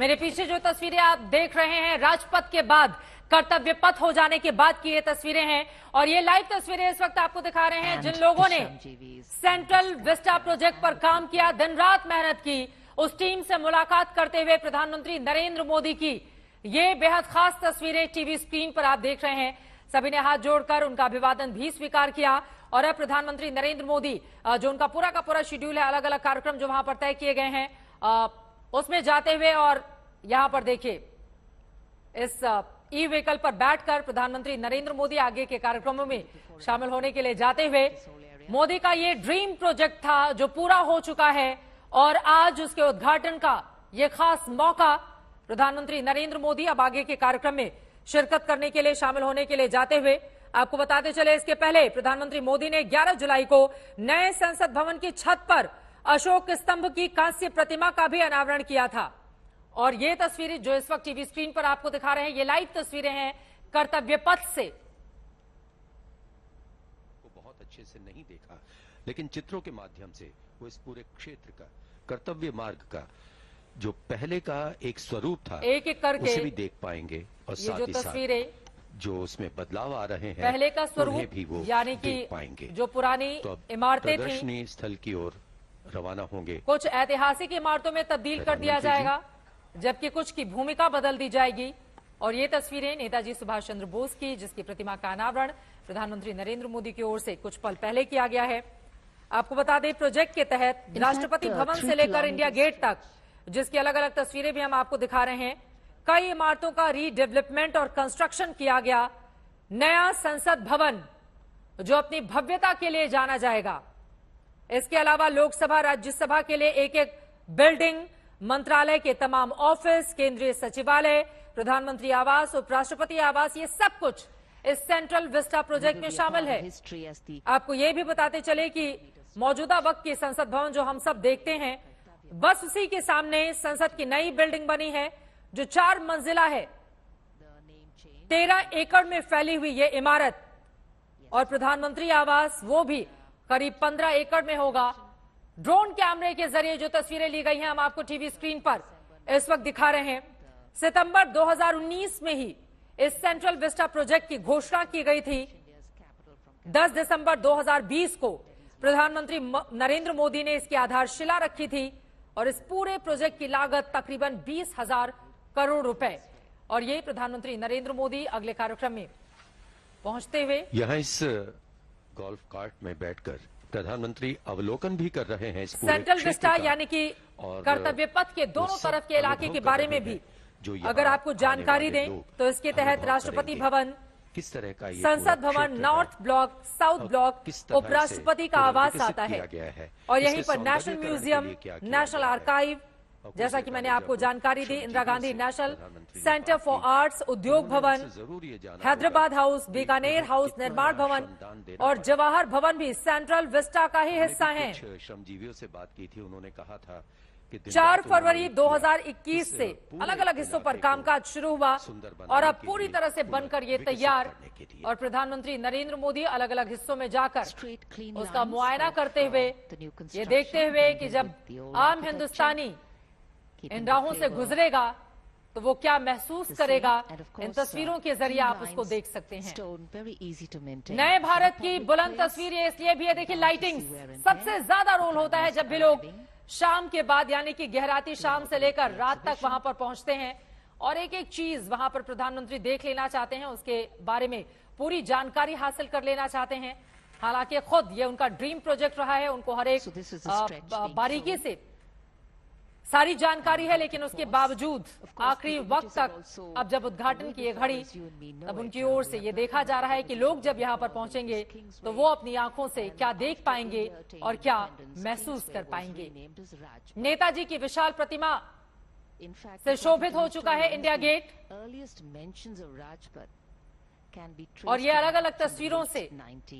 मेरे पीछे जो तस्वीरें आप देख रहे हैं राजपथ के बाद कर्तव्य पथ हो जाने के बाद की ये तस्वीरें हैं और ये लाइव तस्वीरें इस वक्त आपको दिखा रहे हैं जिन लोगों ने सेंट्रल विस्टा प्रोजेक्ट पर काम किया, दिन रात मेहनत की, उस टीम से मुलाकात करते हुए प्रधानमंत्री नरेंद्र मोदी की ये बेहद खास तस्वीरें टीवी स्क्रीन पर आप देख रहे हैं। सभी ने हाथ जोड़कर उनका अभिवादन भी स्वीकार किया और अब प्रधानमंत्री नरेंद्र मोदी जो उनका पूरा का पूरा शेड्यूल है, अलग अलग कार्यक्रम जो वहां पर तय किए गए हैं उसमें जाते हुए और यहां पर देखिए इस ई व्हीकल पर बैठकर प्रधानमंत्री नरेंद्र मोदी आगे के कार्यक्रमों में शामिल होने के लिए जाते हुए मोदी का ये ड्रीम प्रोजेक्ट था जो पूरा हो चुका है और आज उसके उद्घाटन का ये खास मौका प्रधानमंत्री नरेंद्र मोदी अब आगे के कार्यक्रम में शिरकत करने के लिए शामिल होने के लिए जाते हुए आपको बताते चले इसके पहले प्रधानमंत्री मोदी ने 11 जुलाई को नए संसद भवन की छत पर अशोक स्तंभ की कांस्य प्रतिमा का भी अनावरण किया था और ये तस्वीरें जो इस वक्त टीवी स्क्रीन पर आपको दिखा रहे हैं ये लाइव तस्वीरें हैं कर्तव्य पथ से। को बहुत अच्छे से नहीं देखा लेकिन चित्रों के माध्यम से वो इस पूरे क्षेत्र का कर्तव्य मार्ग का जो पहले का एक स्वरूप था एक एक करके उसे भी देख पाएंगे और ये जो तस्वीरें जो उसमें बदलाव आ रहे हैं पहले का स्वरूप भी वो यानी कि पाएंगे। जो पुरानी तो इमारतें थी प्रदर्शनी स्थल की ओर रवाना होंगे, कुछ ऐतिहासिक इमारतों में तब्दील कर दिया जाएगा जबकि कुछ की भूमिका बदल दी जाएगी और ये तस्वीरें नेताजी सुभाष चंद्र बोस की जिसकी प्रतिमा का अनावरण प्रधानमंत्री नरेंद्र मोदी की ओर से कुछ पल पहले किया गया है। आपको बता दें प्रोजेक्ट के तहत राष्ट्रपति भवन से लेकर इंडिया गेट तक जिसकी अलग अलग तस्वीरें भी हम आपको दिखा रहे हैं, कई इमारतों का रीडेवलपमेंट और कंस्ट्रक्शन किया गया। नया संसद भवन जो अपनी भव्यता के लिए जाना जाएगा, इसके अलावा लोकसभा राज्यसभा के लिए एक एक बिल्डिंग, मंत्रालय के तमाम ऑफिस, केंद्रीय सचिवालय, प्रधानमंत्री आवास, उपराष्ट्रपति आवास, ये सब कुछ इस सेंट्रल विस्टा प्रोजेक्ट में शामिल है। आपको ये भी बताते चले कि मौजूदा वक्त की संसद भवन जो हम सब देखते हैं बस उसी के सामने संसद की नई बिल्डिंग बनी है जो 4 मंजिला है। 13 एकड़ में फैली हुई ये इमारत और प्रधानमंत्री आवास वो भी करीब 15 एकड़ में होगा। ड्रोन कैमरे के जरिए जो तस्वीरें ली गई हैं हम आपको टीवी स्क्रीन पर इस वक्त दिखा रहे हैं। सितंबर 2019 में ही इस सेंट्रल विस्टा प्रोजेक्ट की घोषणा की गई थी। 10 दिसंबर 2020 को प्रधानमंत्री नरेंद्र मोदी ने इसकी आधारशिला रखी थी और इस पूरे प्रोजेक्ट की लागत तकरीबन 20,000 करोड़ रुपए और ये प्रधानमंत्री नरेंद्र मोदी अगले कार्यक्रम में पहुंचते हुए यहाँ इस गोल्फ कार्ट में बैठकर प्रधानमंत्री अवलोकन भी कर रहे हैं इस पूरे सेंट्रल विस्टा यानी कि कर्तव्य पथ के दोनों तरफ के इलाके के बारे में भी अगर आपको जानकारी दें तो इसके तहत राष्ट्रपति भवन, किस तरह का संसद भवन, नॉर्थ ब्लॉक, साउथ ब्लॉक, उपराष्ट्रपति का आवास आता है और यहीं पर नेशनल म्यूजियम, नेशनल आर्काइव, जैसा कि मैंने आपको जानकारी दी, Indira Gandhi national centre for arts, Udyog Bhavan, Hyderabad house, Bikaner house, निर्माण भवन और जवाहर भवन भी सेंट्रल विस्टा का ही हिस्सा हैं। श्रमजीवियों से बात की थी, उन्होंने कहा था 4 फरवरी 2021 से अलग अलग हिस्सों पर कामकाज शुरू हुआ और अब पूरी तरह से बनकर ये तैयार और प्रधानमंत्री नरेंद्र मोदी अलग अलग हिस्सों में जाकर उसका मुआयना करते हुए ये देखते हुए कि जब आम हिंदुस्तानी इन राहों से गुजरेगा तो वो क्या महसूस करेगा, इन तस्वीरों के जरिए आप उसको देख सकते हैं। नए भारत की बुलंद तस्वीर ये इसलिए भी है, देखिए लाइटिंग सबसे ज्यादा रोल होता है जब भी लोग शाम के बाद यानी कि गहराती शाम से लेकर रात तक वहां पर पहुंचते हैं और एक एक चीज वहां पर प्रधानमंत्री देख लेना चाहते हैं, उसके बारे में पूरी जानकारी हासिल कर लेना चाहते हैं। हालांकि खुद ये उनका ड्रीम प्रोजेक्ट रहा है, उनको हर एक बारीकी से सारी जानकारी है, लेकिन उसके बावजूद आखिरी वक्त तक अब जब उद्घाटन की ये घड़ी तब उनकी ओर से ये देखा जा रहा है कि लोग जब यहाँ पर पहुंचेंगे तो वो अपनी आंखों से क्या देख पाएंगे और क्या महसूस कर पाएंगे। नेताजी की विशाल प्रतिमा से शोभित हो चुका है इंडिया गेट और ये अलग अलग तस्वीरों से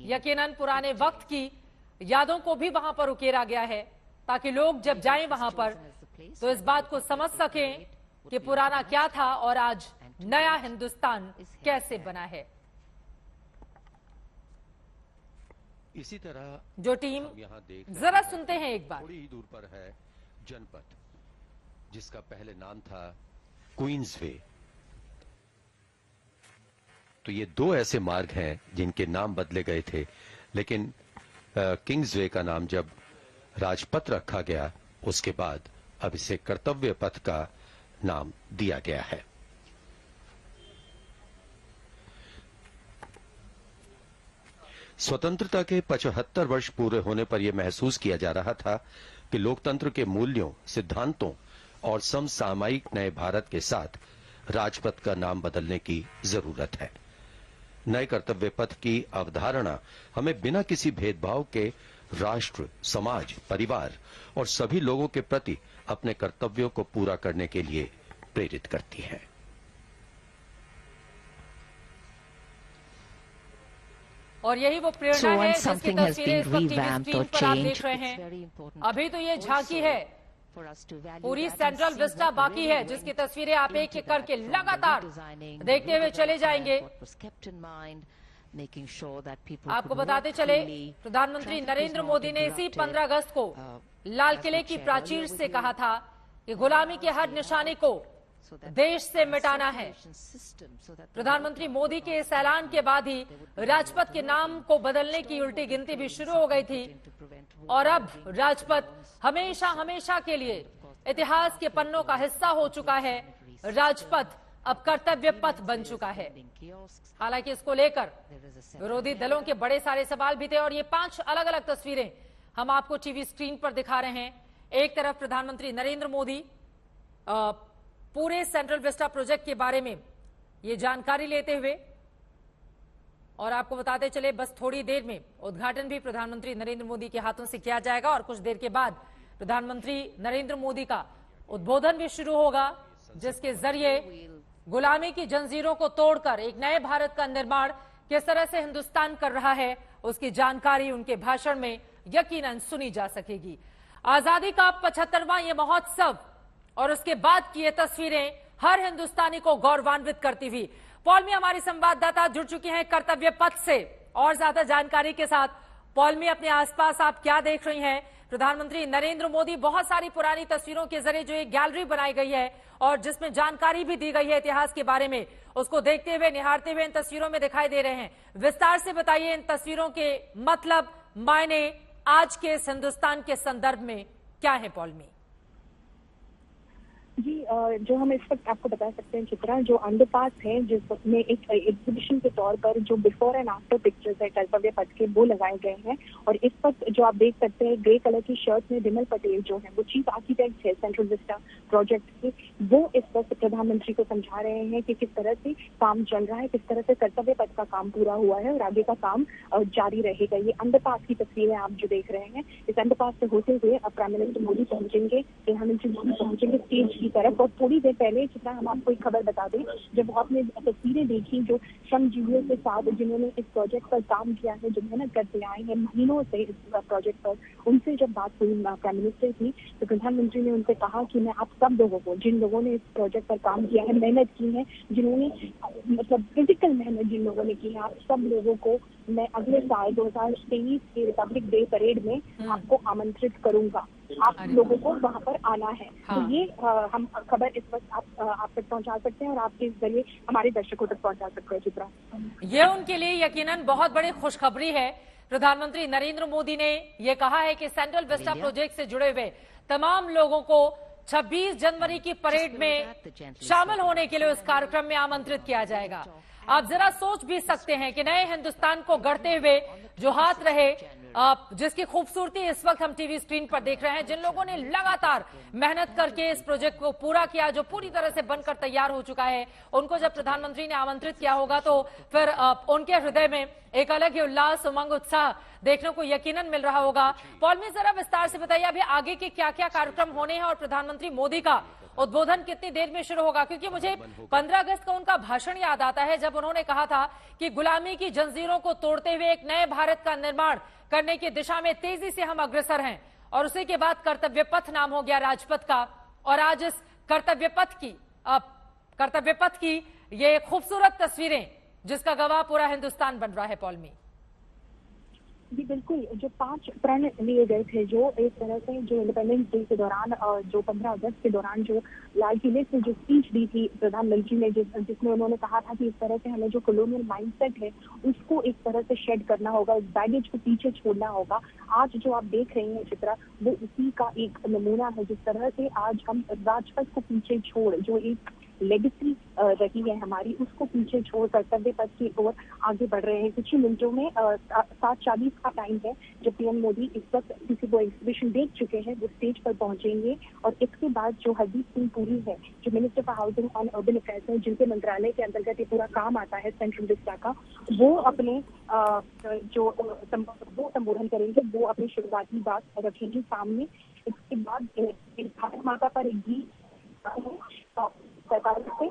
यकीनन पुराने वक्त की यादों को भी वहां पर उकेरा गया है ताकि लोग जब जाएं वहां पर तो इस बात को समझ सकें कि पुराना क्या था और आज नया हिंदुस्तान कैसे बना है। इसी तरह जो टीम जरा सुनते हैं एक बार। थोड़ी ही दूर पर है जनपथ, जिसका पहले नाम था क्वींसवे। तो ये दो ऐसे मार्ग हैं जिनके नाम बदले गए थे, लेकिन किंग्सवे का नाम जब राजपथ रखा गया उसके बाद अब इसे कर्तव्य पथ का नाम दिया गया है। स्वतंत्रता के 75 वर्ष पूरे होने पर यह महसूस किया जा रहा था कि लोकतंत्र के मूल्यों, सिद्धांतों और समसामयिक नए भारत के साथ राजपथ का नाम बदलने की जरूरत है। नए कर्तव्य पथ की अवधारणा हमें बिना किसी भेदभाव के राष्ट्र, समाज, परिवार और सभी लोगों के प्रति अपने कर्तव्यों को पूरा करने के लिए प्रेरित करती है। और यही वो प्रेरणा है जिसकी तस्वीरें इस वक्त टीवी स्क्रीन पर आप देख रहे हैं। अभी तो ये झांकी है, पूरी सेंट्रल विस्टा बाकी है, जिसकी तस्वीरें आप एक एक करके लगातार देखते हुए चले जाएंगे। आपको बताते चले, प्रधानमंत्री नरेंद्र मोदी ने इसी 15 अगस्त को लाल किले की प्राचीर से कहा था कि गुलामी के हर निशाने को देश से मिटाना है। प्रधानमंत्री मोदी के इस ऐलान के बाद ही राजपथ के नाम को बदलने की उल्टी गिनती भी शुरू हो गई थी और अब राजपथ हमेशा हमेशा के लिए इतिहास के पन्नों का हिस्सा हो चुका है। राजपथ अब कर्तव्य पथ बन चुका है। हालांकि इसको लेकर विरोधी दलों के बड़े सारे सवाल भी थे और ये 5 अलग अलग तस्वीरें हम आपको टीवी स्क्रीन पर दिखा रहे हैं। एक तरफ प्रधानमंत्री नरेंद्र मोदी पूरे सेंट्रल विस्टा प्रोजेक्ट के बारे में ये जानकारी लेते हुए, और आपको बताते चले बस थोड़ी देर में उद्घाटन भी प्रधानमंत्री नरेंद्र मोदी के हाथों से किया जाएगा और कुछ देर के बाद प्रधानमंत्री नरेंद्र मोदी का उद्बोधन भी शुरू होगा, जिसके जरिए गुलामी की जंजीरों को तोड़कर एक नए भारत का निर्माण किस तरह से हिंदुस्तान कर रहा है उसकी जानकारी उनके भाषण में यकीनन सुनी जा सकेगी। आजादी का 75वां ये महोत्सव और उसके बाद की ये तस्वीरें हर हिंदुस्तानी को गौरवान्वित करती हुई। पॉल में हमारी संवाददाता जुड़ चुकी हैं कर्तव्य पथ से और ज्यादा जानकारी के साथ। पॉल में अपने आसपास आप क्या देख रही हैं? प्रधानमंत्री नरेंद्र मोदी बहुत सारी पुरानी तस्वीरों के जरिए जो एक गैलरी बनाई गई है और जिसमें जानकारी भी दी गई है इतिहास के बारे में, उसको देखते हुए, निहारते हुए इन तस्वीरों में दिखाई दे रहे हैं। विस्तार से बताइए इन तस्वीरों के मतलब, मायने आज के इस हिंदुस्तान के संदर्भ में क्या है पॉल में? जी, जो हम इस वक्त आपको बता सकते हैं चित्रा, जो अंडरपास है जिसमें एक एग्जीबिशन के तौर पर जो बिफोर एंड आफ्टर पिक्चर्स है कर्तव्य पथ के, वो लगाए गए हैं। और इस वक्त जो आप देख सकते हैं ग्रे कलर की शर्ट में विमल पटेल जो है वो चीफ आर्किटेक्ट है सेंट्रल विस्टा प्रोजेक्ट के, वो इस वक्त प्रधानमंत्री को समझा रहे हैं कि किस तरह से काम चल रहा है, किस तरह से कर्तव्य पथ का काम पूरा हुआ है और आगे का काम जारी रहेगा। ये अंडरपास की तस्वीरें आप जो देख रहे हैं, इस अंडरपास से होते हुए अब प्राइम मिनिस्टर मोदी पहुंचेंगे, प्रधानमंत्री मोदी पहुंचेंगे स्टेज की तरफ। और थोड़ी देर पहले जितना हम आपको एक खबर बता दें, जब आपने तस्वीरें देखी जो श्रमजीवियों के साथ जिन्होंने इस प्रोजेक्ट पर काम किया है, जो मेहनत करते आए हैं महीनों से इस प्रोजेक्ट पर, उनसे जब बात हुई प्राइम मिनिस्टर की, तो प्रधानमंत्री ने उनसे कहा कि मैं आप सब लोगों को, जिन लोगों ने इस प्रोजेक्ट पर काम किया है, मेहनत की है, जिन्होंने मतलब फिजिकल मेहनत जिन लोगों ने की है, आप सब लोगों को मैं अगले साल 2023 के रिपब्लिक डे परेड में आपको आमंत्रित करूंगा, आप लोगों को वहां पर आना है। हाँ। तो ये हम खबर इस वक्त आप तक पहुंचा सकते हैं और आपके जरिए हमारे दर्शकों तक पहुंचा सकते हैं चित्रा। ये उनके लिए यकीनन बहुत बड़ी खुशखबरी है। प्रधानमंत्री नरेंद्र मोदी ने ये कहा है कि सेंट्रल विस्टा प्रोजेक्ट से जुड़े हुए तमाम लोगों को 26 जनवरी की परेड में शामिल होने के लिए उस कार्यक्रम में आमंत्रित किया जाएगा। आप जरा सोच भी सकते हैं कि नए हिंदुस्तान को गढ़ते हुए जो हाथ रहे, जिसकी खूबसूरती इस वक्त हम टीवी स्क्रीन पर देख रहे हैं, जिन लोगों ने लगातार मेहनत करके इस प्रोजेक्ट को पूरा किया, जो पूरी तरह से बनकर तैयार हो चुका है, उनको जब प्रधानमंत्री ने आमंत्रित किया होगा तो फिर उनके हृदय में एक अलग ही उल्लास, उमंग, उत्साह देखने को यकीनन मिल रहा होगा। पॉल में जरा विस्तार से बताइए अभी आगे के क्या क्या कार्यक्रम होने हैं और प्रधानमंत्री मोदी का उद्बोधन कितनी देर में शुरू होगा? क्योंकि मुझे 15 अगस्त का उनका भाषण याद आता है जब उन्होंने कहा था कि गुलामी की जंजीरों को तोड़ते हुए एक नए भारत का निर्माण करने की दिशा में तेजी से हम अग्रसर हैं। और उसी के बाद कर्तव्य पथ नाम हो गया राजपथ का, और आज इस कर्तव्य पथ की ये खूबसूरत तस्वीरें जिसका गवाह पूरा हिंदुस्तान बन रहा है। पॉल में जी बिल्कुल, जो 5 प्रण लिए गए थे, जो एक तरह से जो इंडिपेंडेंस डे के दौरान जो 15 अगस्त के दौरान जो लाल किले से जो स्पीच दी थी प्रधानमंत्री ने, जिसमें उन्होंने कहा था कि इस तरह से हमें जो कॉलोनियल माइंडसेट है उसको एक तरह से शेड करना होगा, उस बैगेज को पीछे छोड़ना होगा। आज जो आप देख रहे हैं चित्रा, वो उसी का एक नमूना है। जिस तरह से आज हम राजपथ को पीछे छोड़, जो एक लेगेसी रही है हमारी, उसको पीछे छोड़ कर्तव्य पथ की ओर आगे बढ़ रहे हैं। कुछ ही मिनटों में 7:40 का टाइम है जब पीएम मोदी इस वक्त किसी को एग्जीबिशन देख चुके हैं, वो स्टेज पर पहुंचेंगे और इसके बाद जो हरदीप सिंह पुरी है, जो minister for housing and urban affairs है, जिनके मंत्रालय के अंतर्गत ये पूरा काम आता है सेंट्रल विस्टा का, वो अपने वो संबोधन करेंगे, वो अपनी शुरुआती बात रखेंगे सामने। इसके बाद भारत माता पर एक गीत सरकार से